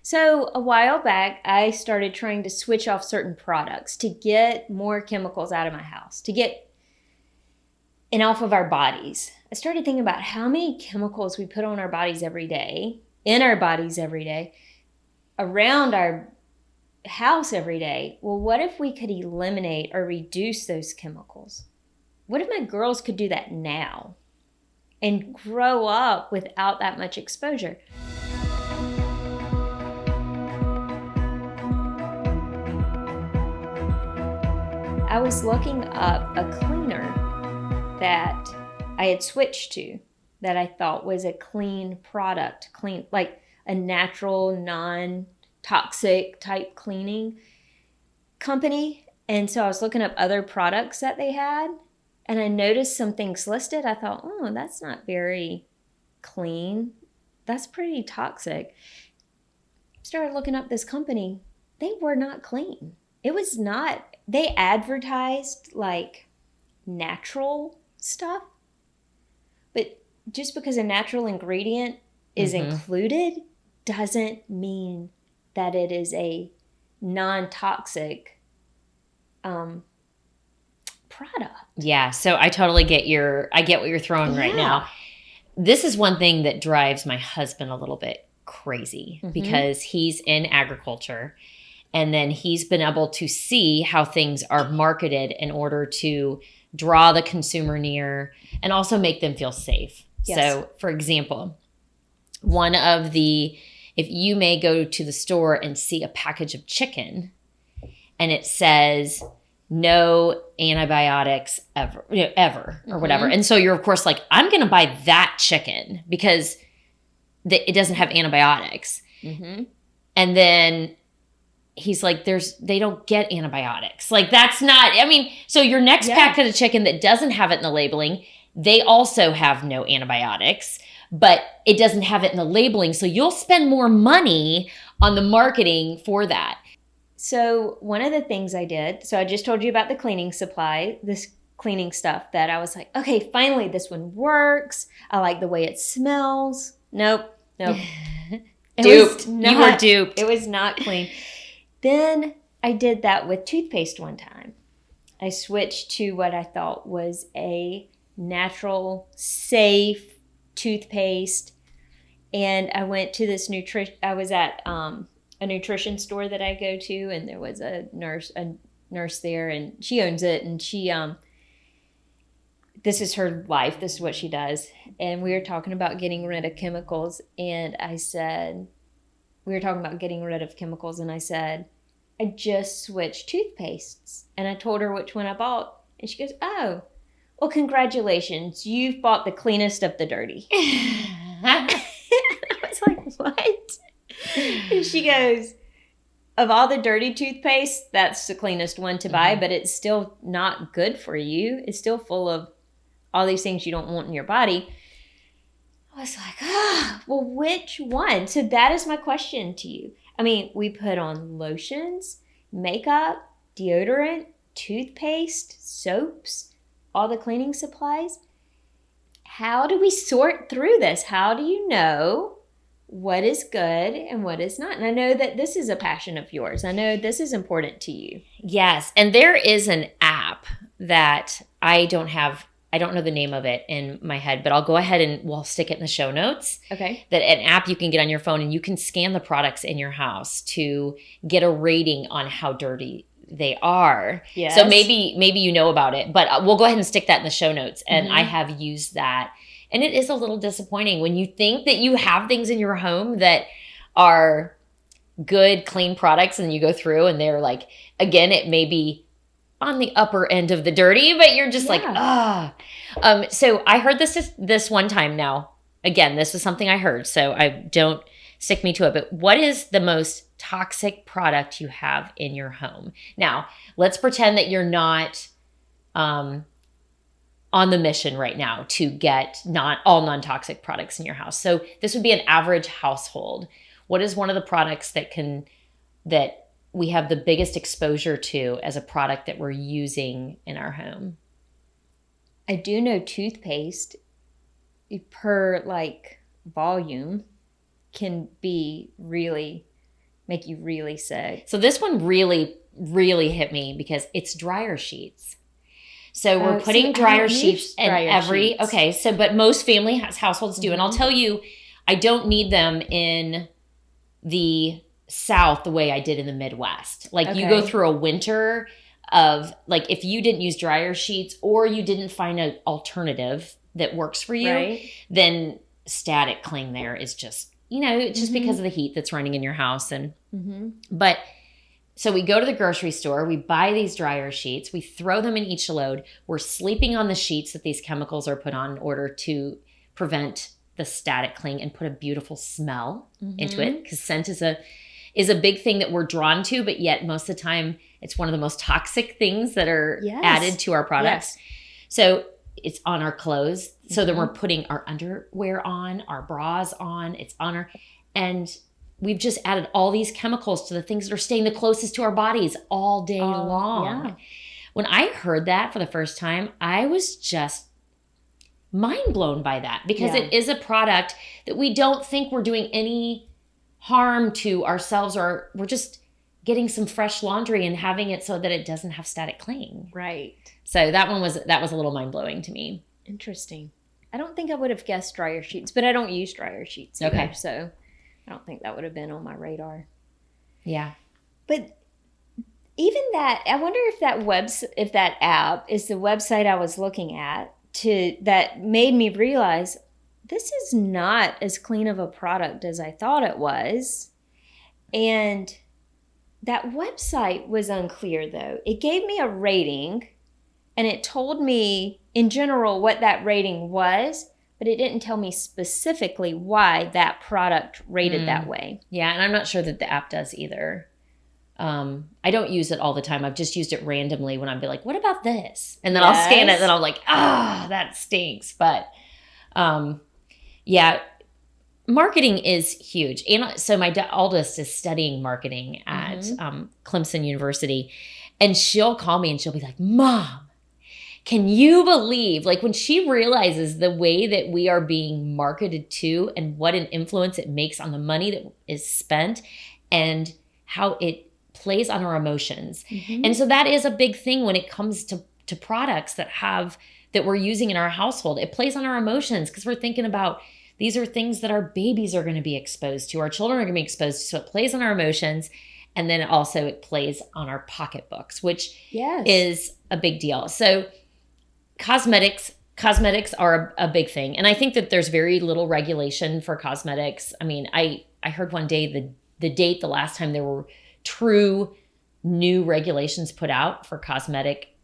So a while back, I started trying to switch off certain products to get more chemicals out of my house, to get and off of our bodies. I started thinking about how many chemicals we put on our bodies every day, in our bodies every day, around our house every day. Well, what if we could eliminate or reduce those chemicals? What if my girls could do that now and grow up without that much exposure? I was looking up a cleaner that I had switched to that I thought was a clean product, clean, like a natural, non-toxic type cleaning company. And so I was looking up other products that they had, and I noticed some things listed. I thought, oh, that's not very clean. That's pretty toxic. Started looking up this company. They were not clean. It was not, they advertised like natural stuff, but just because a natural ingredient is included doesn't mean that it is a non-toxic product. Yeah, so I totally get what you're throwing right now. This is one thing that drives my husband a little bit crazy because he's in agriculture, and then he's been able to see how things are marketed in order to draw the consumer near and also make them feel safe. Yes. So, for example, if you may go to the store and see a package of chicken and it says no antibiotics ever, or whatever. And so you're of course like, I'm going to buy that chicken because it doesn't have antibiotics. And then he's like, they don't get antibiotics. Like that's not, so your next packet of chicken that doesn't have it in the labeling, they also have no antibiotics, but it doesn't have it in the labeling. So you'll spend more money on the marketing for that. So one of the things I did, so I just told you about the cleaning supply, this cleaning stuff that I was like, okay, finally this one works. I like the way it smells. Nope. Duped. You were duped. It was not clean. Then I did that with toothpaste one time. I switched to what I thought was a natural, safe toothpaste. And I went to this I was at a nutrition store that I go to, and there was a nurse there, and she owns it, and she this is her life, this is what she does. And we were talking about getting rid of chemicals, and I said, we were talking about getting rid of chemicals, and I said, I just switched toothpastes. And I told her which one I bought, and she goes, oh, well, congratulations, you've bought the cleanest of the dirty. I was like, what? And she goes, of all the dirty toothpaste, that's the cleanest one to buy, but it's still not good for you. It's still full of all these things you don't want in your body. I was like, well, which one? So that is my question to you. I mean, we put on lotions, makeup, deodorant, toothpaste, soaps, all the cleaning supplies. How do we sort through this? How do you know what is good and what is not? And I know that this is a passion of yours. I know this is important to you. Yes. And there is an app that I don't know the name of it in my head, but I'll go ahead and we'll stick it in the show notes. Okay. That an app you can get on your phone, and you can scan the products in your house to get a rating on how dirty they are. Yes. So maybe you know about it, but we'll go ahead and stick that in the show notes. And I have used that. And it is a little disappointing when you think that you have things in your home that are good, clean products, and you go through and they're like, again, it may be on the upper end of the dirty, but you're just like, so I heard this one time now. Again, this was something I heard, so I don't stick me to it. But what is the most toxic product you have in your home? Now, let's pretend that you're not on the mission right now to get all non-toxic products in your house. So this would be an average household. What is one of the products that we have the biggest exposure to as a product that we're using in our home? I do know toothpaste per volume can be really make you really sick? So this one really, really hit me because it's dryer sheets. So we're putting see, dryer sheets in dryer every, sheets. okay, so, but most family households do. And I'll tell you, I don't need them in the South the way I did in the Midwest. Like you go Okay. through a winter of, like, if you didn't use dryer sheets or you didn't find an alternative that works for you, Right. then static cling there is just, it's just because of the heat that's running in your house. And, but so we go to the grocery store, we buy these dryer sheets, we throw them in each load. We're sleeping on the sheets that these chemicals are put on in order to prevent the static cling and put a beautiful smell into it, because scent is a big thing that we're drawn to, but yet most of the time it's one of the most toxic things that are added to our products. Yes. So it's on our clothes. So then we're putting our underwear on, our bras on, it's on our, and we've just added all these chemicals to the things that are staying the closest to our bodies all day long. Yeah. When I heard that for the first time, I was just mind blown by that, because it is a product that we don't think we're doing any harm to ourselves, or we're just getting some fresh laundry and having it so that it doesn't have static cling. Right. So that was a little mind blowing to me. Interesting. I don't think I would have guessed dryer sheets, but I don't use dryer sheets either, Okay. so I don't think that would have been on my radar. Yeah. But even that, I wonder if that app is the website I was looking at that made me realize this is not as clean of a product as I thought it was. And that website was unclear, though. It gave me a rating, and it told me in general what that rating was, but it didn't tell me specifically why that product rated that way. Yeah, and I'm not sure that the app does either. I don't use it all the time. I've just used it randomly when I'd be like, what about this? And then I'll scan it, and then I'm like, that stinks. But yeah, marketing is huge. And so my oldest is studying marketing at Clemson University, and she'll call me and she'll be like, Mom, can you believe, like, when she realizes the way that we are being marketed to and what an influence it makes on the money that is spent and how it plays on our emotions. And so that is a big thing when it comes to products that we're using in our household. It plays on our emotions because we're thinking about, these are things that our babies are going to be exposed to, our children are going to be exposed to. So it plays on our emotions. And then also it plays on our pocketbooks, which is a big deal. So cosmetics are a big thing. And I think that there's very little regulation for cosmetics. I mean, I heard one day the last time there were true new regulations put out for cosmetic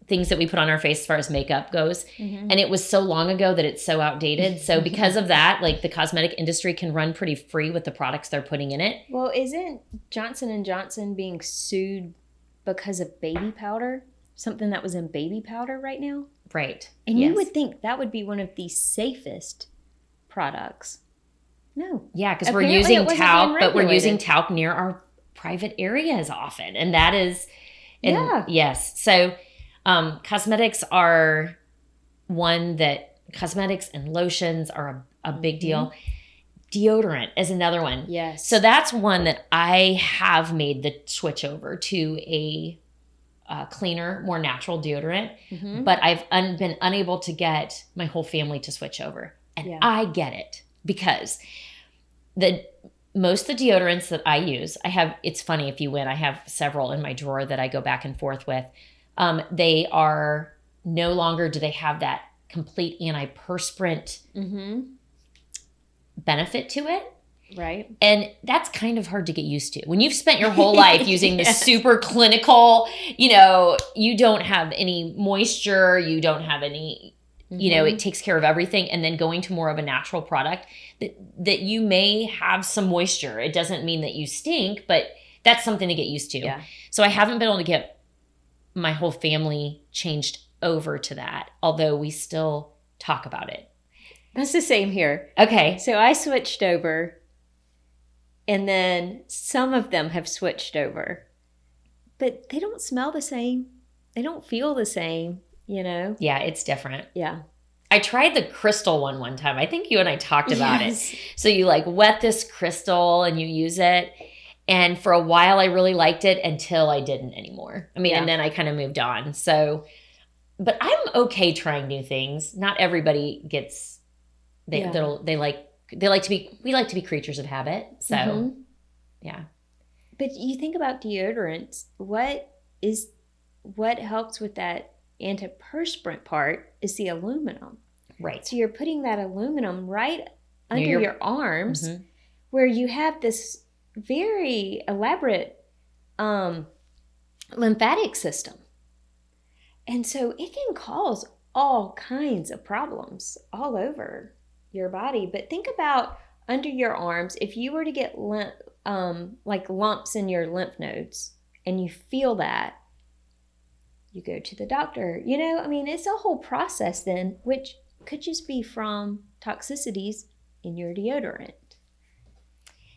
things that we put on our face as far as makeup goes. And it was so long ago that it's so outdated. So because of that, like, the cosmetic industry can run pretty free with the products they're putting in it. Well, isn't Johnson & Johnson being sued because of baby powder? Something that was in baby powder right now? Right. And you would think that would be one of the safest products. No. Yeah, because we're Apparently using it wasn't talc, being but we're using regulated. talc near our private areas often. And that is, yes. So cosmetics are cosmetics and lotions are a big deal. Deodorant is another one. Yes. So that's one that I have made the switch over to a cleaner, more natural deodorant. But I've been unable to get my whole family to switch over. And I get it, because most of the deodorants that I use, it's funny, if you win, I have several in my drawer that I go back and forth with. They are no longer, do they have that complete antiperspirant benefit to it. Right. And that's kind of hard to get used to. When you've spent your whole life using the super clinical, you don't have any moisture, you don't have any, it takes care of everything. And then going to more of a natural product that you may have some moisture. It doesn't mean that you stink, but that's something to get used to. Yeah. So I haven't been able to get my whole family changed over to that, although we still talk about it. That's the same here. Okay. So I switched over, and then some of them have switched over. But they don't smell the same. They don't feel the same, Yeah, it's different. Yeah. I tried the crystal one time. I think you and I talked about Yes. it. So you like wet this crystal and you use it. And for a while, I really liked it until I didn't anymore. I mean, Yeah. and then I kind of moved on. So, but I'm okay trying new things. Not everybody gets, they like to be, we like to be creatures of habit. So, Mhm. yeah. But you think about deodorants, what helps with that antiperspirant part is the aluminum. Right. So you're putting that aluminum right under Near your arms Mhm. where you have this very elaborate lymphatic system. And so it can cause all kinds of problems all over your body. But think about under your arms, if you were to get like lumps in your lymph nodes and you feel that, you go to the doctor. You know, I mean, it's a whole process then, which could just be from toxicities in your deodorant.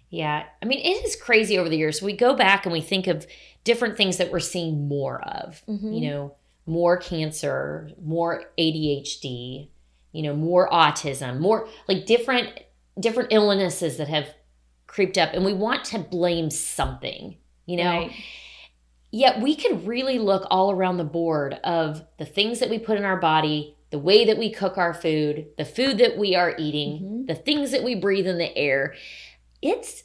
Yeah. I mean, it is crazy over the years. We go back and we think of different things that we're seeing more of, Mhm. you know, more cancer, more ADHD, you know, more autism, more like different illnesses that have creeped up, and we want to blame something, you know. Right. Yet we could really look all around the board of the things that we put in our body, the way that we cook our food, the food that we are eating, Mhm. the things that we breathe in the air. It's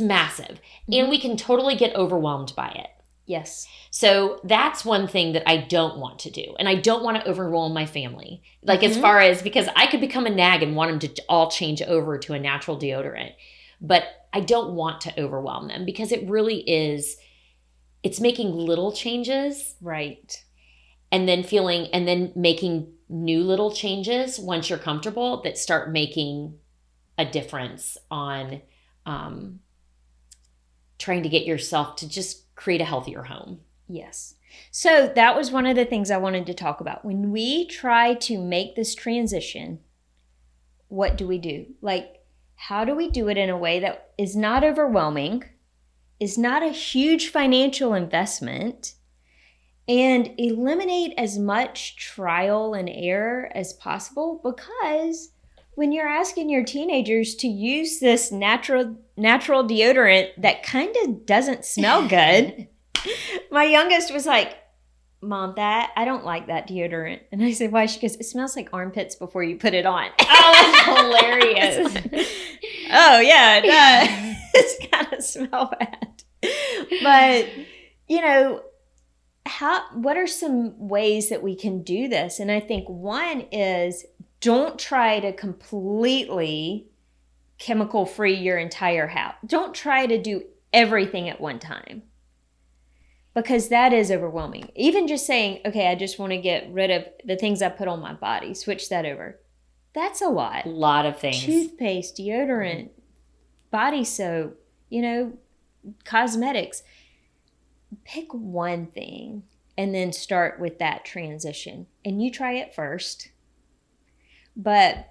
massive, and we can totally get overwhelmed by it. Yes. So that's one thing that I don't want to do. And I don't want to overwhelm my family. Like as far as, because I could become a nag and want them to all change over to a natural deodorant. But I don't want to overwhelm them because it really is, it's making little changes. Right. And then making new little changes once you're comfortable that start making a difference on trying to get yourself to just create a healthier home. Yes. So that was one of the things I wanted to talk about. When we try to make this transition, what do we do? Like, how do we do it in a way that is not overwhelming, is not a huge financial investment, and eliminate as much trial and error as possible? Because when you're asking your teenagers to use this natural deodorant that kind of doesn't smell good, my youngest was like, Mom, I don't like that deodorant. And I said, why? She goes, it smells like armpits before you put it on. Oh, that's hilarious. Oh, yeah, it does. It's kind of smell bad. But, you know, what are some ways that we can do this? And I think one is, don't try to completely chemical free your entire house. Don't try to do everything at one time, because that is overwhelming. Even just saying, okay, I just want to get rid of the things I put on my body, switch that over. That's a lot. A lot of things. Toothpaste, deodorant, body soap, you know, cosmetics. Pick one thing and then start with that transition. And you try it first. But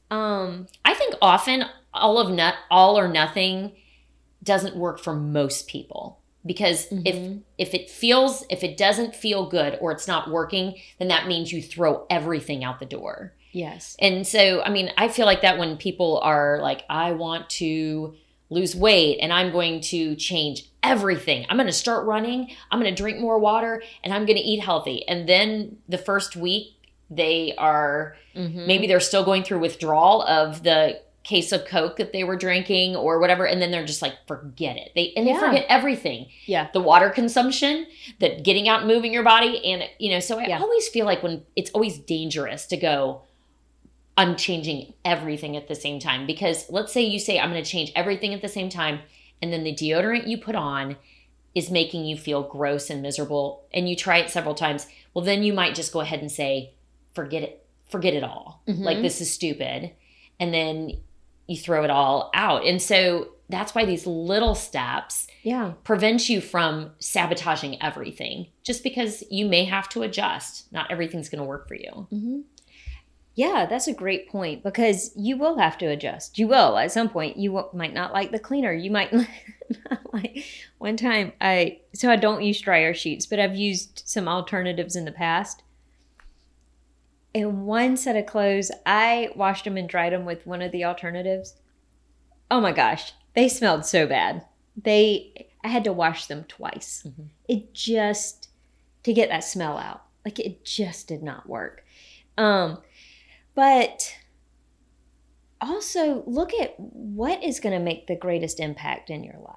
I think often all or nothing doesn't work for most people, because if it doesn't feel good or it's not working, then that means you throw everything out the door. yes. And so, I mean, I feel like that when people are like, I want to lose weight and I'm going to change everything. I'm going to start running. I'm going to drink more water and I'm going to eat healthy. And then the first week they are, maybe they're still going through withdrawal of the case of Coke that they were drinking or whatever. And then they're just like, forget it. They forget everything. Yeah. The water consumption, that getting out and moving your body. And, you know, so I always feel like it's always dangerous to go, I'm changing everything at the same time. Because let's say you say, I'm going to change everything at the same time. And then the deodorant you put on is making you feel gross and miserable. And you try it several times. Well, then you might just go ahead and say, forget it all. Like, this is stupid. And then you throw it all out. And so that's why these little steps prevent you from sabotaging everything, just because you may have to adjust. Not everything's going to work for you. Yeah, that's a great point, because you will have to adjust. You will at some point. You might not like the cleaner. You might not like. One time, I don't use dryer sheets, but I've used some alternatives in the past. And one set of clothes, I washed them and dried them with one of the alternatives. Oh my gosh, they smelled so bad. I had to wash them twice. Mm-hmm. It just, to get that smell out, like it just did not work. But also look at what is going to make the greatest impact in your life.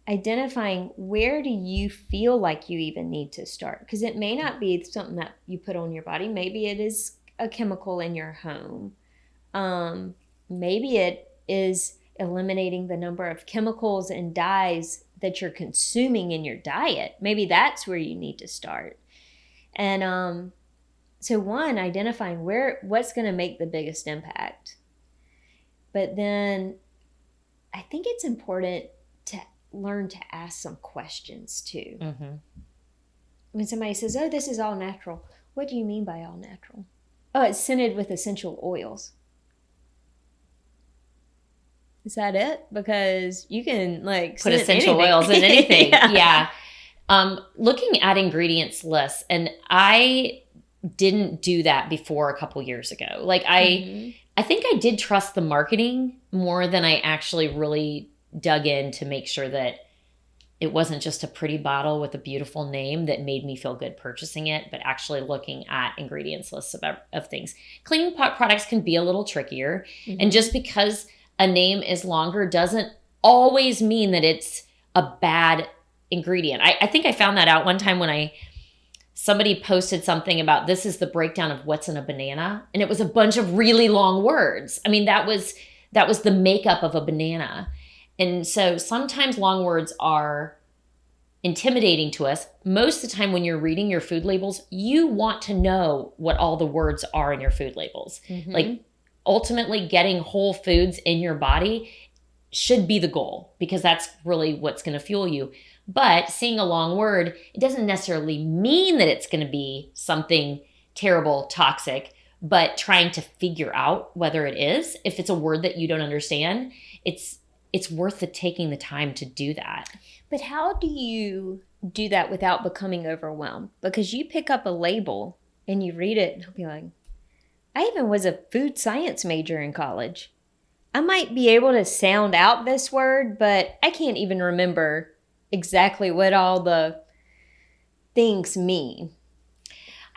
Identifying where do you feel like you even need to start, because it may not be something that you put on your body. Maybe it is a chemical in your home. Maybe it is eliminating the number of chemicals and dyes that you're consuming in your diet. Maybe that's where you need to start. And so one, identifying what's going to make the biggest impact. But then I think it's important to learn to ask some questions too. Mm-hmm. When somebody says, oh, this is all natural, what do you mean by all natural? Oh, it's scented with essential oils. Is that it? Because you can put essential oils in anything. Yeah. Looking at ingredients lists, and I didn't do that before a couple years ago. Like I think I did trust the marketing more than I actually really dug in to make sure that it wasn't just a pretty bottle with a beautiful name that made me feel good purchasing it, but actually looking at ingredients lists of things. Cleaning products can be a little trickier. Mm-hmm. And just because a name is longer doesn't always mean that it's a bad ingredient. I think I found that out one time when somebody posted something about this is the breakdown of what's in a banana. And it was a bunch of really long words. I mean, that was the makeup of a banana. And so sometimes long words are intimidating to us. Most of the time when you're reading your food labels, you want to know what all the words are in your food labels. Mm-hmm. Like ultimately getting whole foods in your body should be the goal, because that's really what's going to fuel you. But seeing a long word, it doesn't necessarily mean that it's going to be something terrible, toxic, but trying to figure out whether it is. If it's a word that you don't understand, it's worth taking the time to do that. But how do you do that without becoming overwhelmed? Because you pick up a label and you read it and you'll be like, I even was a food science major in college. I might be able to sound out this word, but I can't even remember exactly what all the things mean.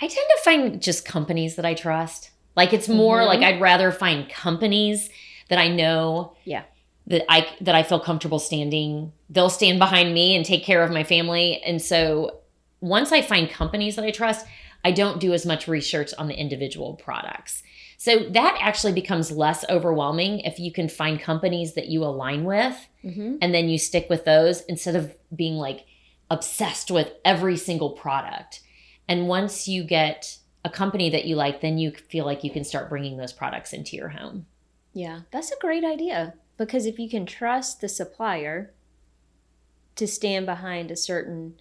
I tend to find just companies that I trust. Like it's more like I'd rather find companies that I know. Yeah. That I feel comfortable standing. They'll stand behind me and take care of my family. And so once I find companies that I trust, I don't do as much research on the individual products. So that actually becomes less overwhelming if you can find companies that you align with, and then you stick with those instead of being like obsessed with every single product. And once you get a company that you like, then you feel like you can start bringing those products into your home. Yeah, that's a great idea. Because if you can trust the supplier to stand behind a certain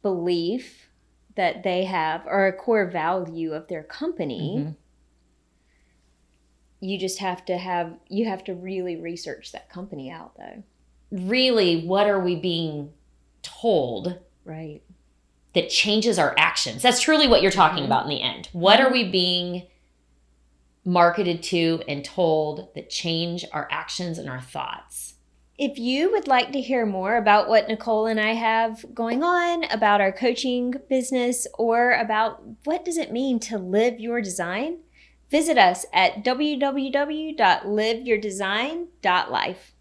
belief that they have or a core value of their company, you just have to really research that company out though. Really, what are we being told? Right. That changes our actions. That's truly what you're talking about in the end. What are we being marketed to and told that change our actions and our thoughts? If you would like to hear more about what Nicole and I have going on, about our coaching business, or about what does it mean to live your design, visit us at www.liveyourdesign.life.